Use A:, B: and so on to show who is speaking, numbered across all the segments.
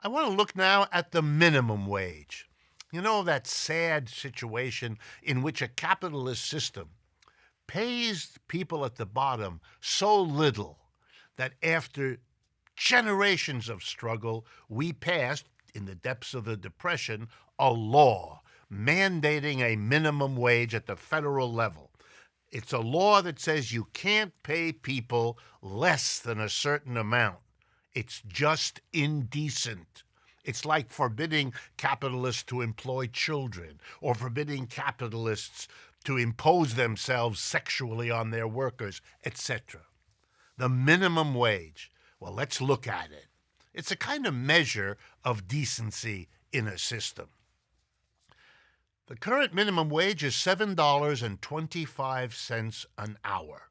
A: I want to look now at the minimum wage. You know, that sad situation in which a capitalist system pays people at the bottom so little that after generations of struggle, we passed, in the depths of the Depression, a law mandating a minimum wage at the federal level. It's a law that says you can't pay people less than a certain amount. It's just indecent. It's like forbidding capitalists to employ children or forbidding capitalists to impose themselves sexually on their workers, etc. The minimum wage. Well, let's look at it. It's a kind of measure of decency in a system. The current minimum wage is $7.25 an hour.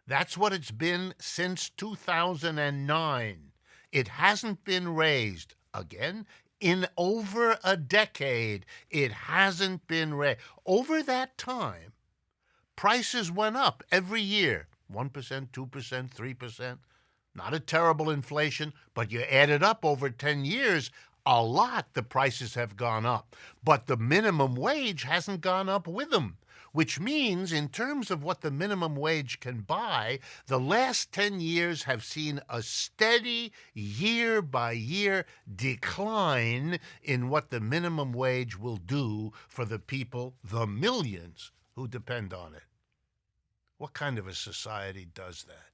A: That's what it's been since 2009. It hasn't been raised. Again, in over a decade, it hasn't been raised. Over that time, prices went up every year, 1%, 2%, 3%. Not a terrible inflation, but you add it up over 10 years, a lot the prices have gone up. But the minimum wage hasn't gone up with them, which means in terms of what the minimum wage can buy, the last 10 years have seen a steady year-by-year decline in what the minimum wage will do for the people, the millions, who depend on it. What kind of a society does that?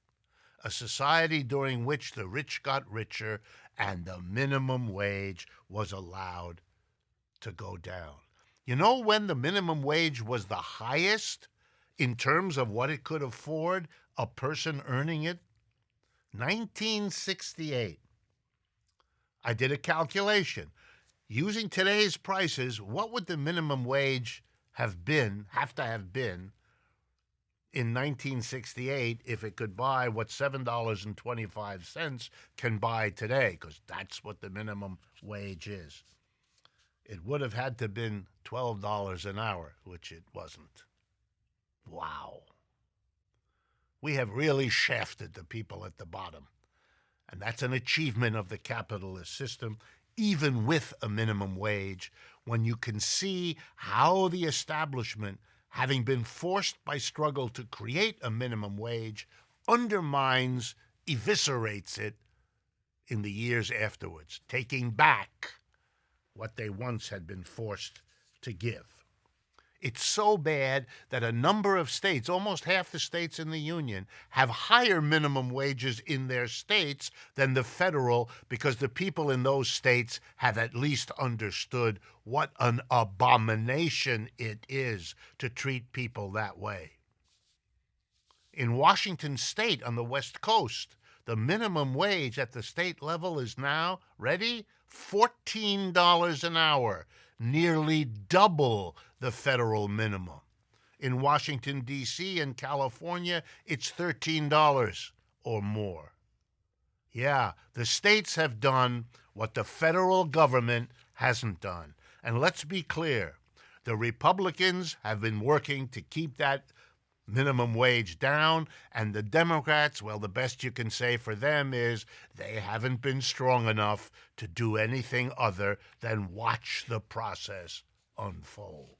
A: A society during which the rich got richer and the minimum wage was allowed to go down. You know when the minimum wage was the highest in terms of what it could afford a person earning it? 1968. I did a calculation. Using today's prices, what would the minimum wage have to have been in 1968 if it could buy what $7.25 can buy today, because that's what the minimum wage is? It would have had to have been $12 an hour, which it wasn't. Wow. We have really shafted the people at the bottom. And that's an achievement of the capitalist system, even with a minimum wage, when you can see how the establishment, having been forced by struggle to create a minimum wage, undermines, eviscerates it in the years afterwards, taking back what they once had been forced to give. It's so bad that a number of states, almost half the states in the Union, have higher minimum wages in their states than the federal, because the people in those states have at least understood what an abomination it is to treat people that way. In Washington State on the West Coast, the minimum wage at the state level is now, ready, $14 an hour, nearly double the federal minimum. In Washington, D.C. and California, it's $13 or more. Yeah, the states have done what the federal government hasn't done. And let's be clear, the Republicans have been working to keep that minimum wage down, and the Democrats, well, the best you can say for them is they haven't been strong enough to do anything other than watch the process unfold.